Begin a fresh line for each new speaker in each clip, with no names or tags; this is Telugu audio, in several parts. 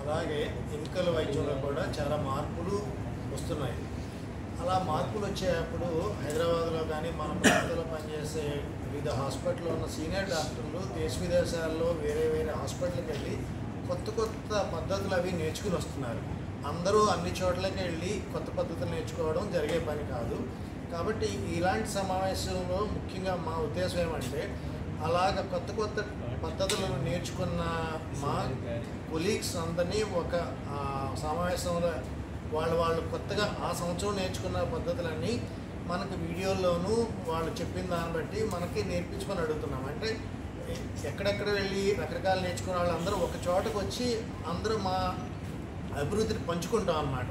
అలాగే ఎన్నికల వైద్యంలో కూడా చాలా మార్పులు వస్తున్నాయి. అలా మార్పులు వచ్చేటప్పుడు హైదరాబాద్లో కానీ మన ప్రాంతంలో పనిచేసే వివిధ హాస్పిటల్లో ఉన్న సీనియర్ డాక్టర్లు దేశ విదేశాల్లో వేరే వేరే హాస్పిటల్కి వెళ్ళి కొత్త కొత్త పద్ధతులు అవి నేర్చుకుని వస్తున్నారు. అందరూ అన్ని చోట్లకి వెళ్ళి కొత్త పద్ధతులు నేర్చుకోవడం జరిగే పని కాదు. కాబట్టి ఇలాంటి సమావేశంలో ముఖ్యంగా మా ఉద్దేశం ఏమంటే, అలాగ కొత్త కొత్త పద్ధతులను నేర్చుకున్న మా కొలీగ్స్ అందరినీ ఒక సమావేశంలో వాళ్ళు కొత్తగా ఆ సంవత్సరం నేర్చుకున్న పద్ధతులన్నీ మనకు వీడియోల్లోనూ వాళ్ళు చెప్పిన దాన్ని బట్టి మనకి నేర్పించుకొని అడుగుతున్నాం. అంటే ఎక్కడెక్కడ వెళ్ళి రకరకాలు నేర్చుకున్న వాళ్ళందరూ ఒక చోటకు వచ్చి అందరూ మా అభివృద్ధిని పంచుకుంటాం అన్నమాట.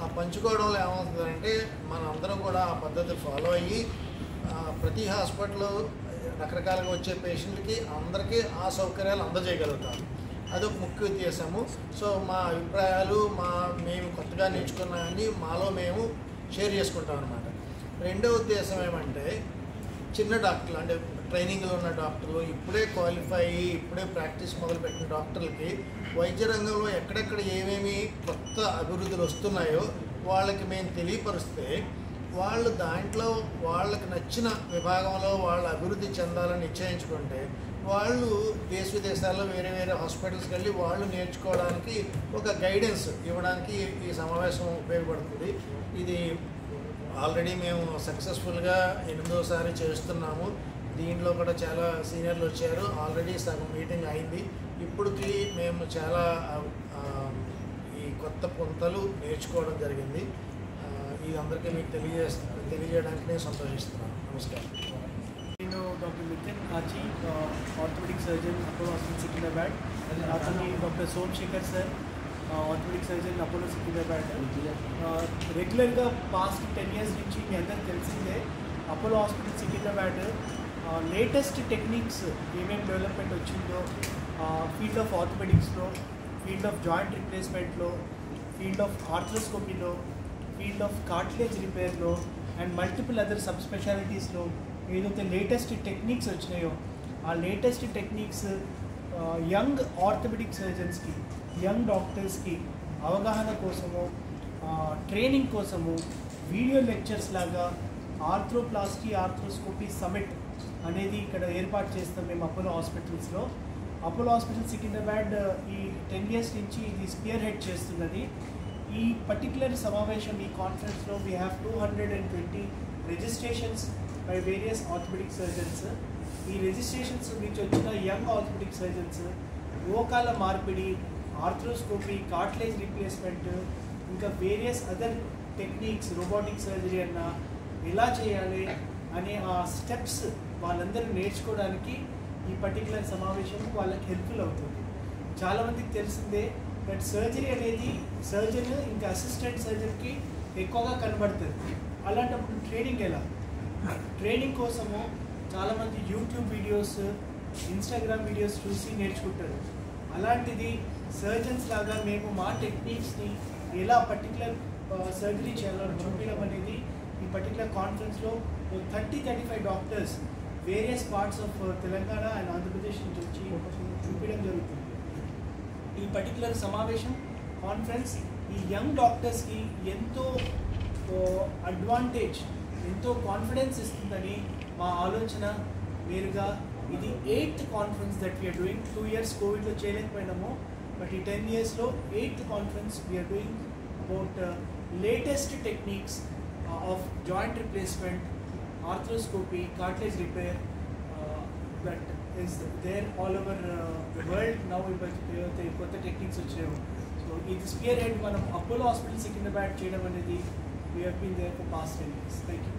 ఆ పంచుకోవడంలో ఏమవుతుందంటే మన అందరం కూడా ఆ పద్ధతులు ఫాలో అయ్యి ప్రతి హాస్పిటల్లో రకరకాలుగా వచ్చే పేషెంట్కి అందరికీ ఆ సౌకర్యాలు అందజేయగలుగుతాం. అదొక ముఖ్య ఉద్దేశము. సో మా అభిప్రాయాలు మేము కొత్తగా నేర్చుకున్నామని మాలో మేము షేర్ చేసుకుంటాం అన్నమాట. రెండో ఉద్దేశం ఏమంటే, చిన్న డాక్టర్లు అంటే ట్రైనింగ్లో ఉన్న డాక్టర్లు, ఇప్పుడే క్వాలిఫై అయ్యి ఇప్పుడే ప్రాక్టీస్ మొదలుపెట్టిన డాక్టర్లకి వైద్య రంగంలో ఎక్కడెక్కడ ఏమేమి కొత్త అభివృద్ధులు వస్తున్నాయో వాళ్ళకి మేము తెలియపరిస్తే వాళ్ళు దాంట్లో వాళ్ళకి నచ్చిన విభాగంలో వాళ్ళు అభివృద్ధి చెందాలని నిశ్చయించుకుంటే వాళ్ళు దేశ విదేశాల్లో వేరే వేరే హాస్పిటల్స్కి వెళ్ళి వాళ్ళు నేర్చుకోవడానికి ఒక గైడెన్స్ ఇవ్వడానికి ఈ సమావేశం ఉపయోగపడుతుంది. ఇది ఆల్రెడీ మేము సక్సెస్ఫుల్గా 8వ చేస్తున్నాము. దీంట్లో కూడా చాలా సీనియర్లు వచ్చారు. ఆల్రెడీ సగం మీటింగ్ అయింది. ఇప్పటికి మేము చాలా ఈ కొత్త పొంతలు నేర్చుకోవడం జరిగింది. ఇది అందరికీ మీకు తెలియజేయడానికి నేను సంతోషిస్తున్నాను. నమస్కారం.
నేను doctor Nitin Achi, orthopaedic surgeon, Apollo hospital Secunderabad. అతని doctor Somashekar sir, orthopaedic surgeon, Apollo Secunderabad. రెగ్యులర్గా పాస్ట్ 10 years నుంచి మీ అందరికి తెలిసిందే Apollo hospital Secunderabad latest techniques ఏమేమి డెవలప్మెంట్ వచ్చిందో ఫీల్డ్ ఆఫ్ ఆర్థోపెడిక్స్లో, ఫీల్డ్ ఆఫ్ జాయింట్ రిప్లేస్మెంట్లో, ఫీల్డ్ ఆఫ్ ఆర్థ్రోస్కోపీలో, ఫీల్డ్ ఆఫ్ కార్టిలేజ్ రిపేర్లో అండ్ మల్టిపుల్ అదర్ సబ్ స్పెషాలిటీస్లో ఏదైతే లేటెస్ట్ టెక్నిక్స్ వచ్చినాయో ఆ లేటెస్ట్ టెక్నిక్స్ యంగ్ ఆర్థోపెడిక్ సర్జన్స్కి, యంగ్ డాక్టర్స్కి అవగాహన కోసము, ట్రైనింగ్ కోసము వీడియో లెక్చర్స్ లాగా ఆర్థ్రోప్లాస్టీ ఆర్థ్రోస్కోపీ సమిట్ అనేది ఇక్కడ ఏర్పాటు చేస్తాం మేము అపోలో హాస్పిటల్స్లో. అపోలో హాస్పిటల్ సికింద్రాబాద్ ఈ 10 years నుంచి ఇది స్పియర్ హెడ్ చేస్తున్నది. ఈ పర్టికులర్ సమావేశం, ఈ కాన్ఫరెన్స్లో we have 220 registrations by various orthopaedic surgeons. ఈ రిజిస్ట్రేషన్స్ నుంచి వచ్చిన యంగ్ ఆర్థోపెడిక్ సర్జన్స్ మోకాల మార్పిడి, ఆర్థ్రోస్కోపీ, కార్టిలేజ్ రీప్లేస్మెంట్, ఇంకా various other techniques, robotic surgery అన్న ఎలా చేయాలి అనే ఆ స్టెప్స్ వాళ్ళందరూ నేర్చుకోవడానికి ఈ పర్టికులర్ సమావేశం వాళ్ళకి హెల్ప్ఫుల్ అవుతుంది. చాలామందికి తెలిసిందే దట్ సర్జరీ అనేది సర్జన్ ఇంకా అసిస్టెంట్ సర్జన్కి ఎక్కువగా కనబడుతుంది. అలాంటప్పుడు ట్రైనింగ్ ఎలా? ట్రైనింగ్ కోసము చాలామంది యూట్యూబ్ వీడియోస్, ఇన్స్టాగ్రామ్ వీడియోస్ చూసి నేర్చుకుంటారు. అలాంటిది సర్జన్స్ లాగా మేము మా టెక్నిక్స్ని ఎలా పర్టికులర్ సర్జరీ చేయాలో చూపించడం అనేది ఈ పర్టికులర్ కాన్ఫరెన్స్లో 30-35 doctors various parts of Telangana and Andhra Pradesh నుంచి వచ్చి చూపించడం జరుగుతుంది. ఈ పర్టికులర్ సమావేశం కాన్ఫరెన్స్ ఈ యంగ్ డాక్టర్స్కి ఎంతో అడ్వాంటేజ్, ఎంతో కాన్ఫిడెన్స్ ఇస్తుందని మా ఆలోచన వేరుగా ఇది 8th conference that we are doing. 2 years కోవిడ్లో చేయలేకపోయినాము, బట్ ఈ 10 yearsలో 8th conference we are doing about latest techniques of joint replacement, arthroscopy, cartilage repair that is there all over the world now. ఏవైతే కొత్త టెక్నిక్స్ వచ్చాయో, సో ఇది స్పియర్ హెడ్ మనం అపోలో హాస్పిటల్ సికింద్రాబాద్ చేయడం అనేది we have been there for past 10 years. Thank you.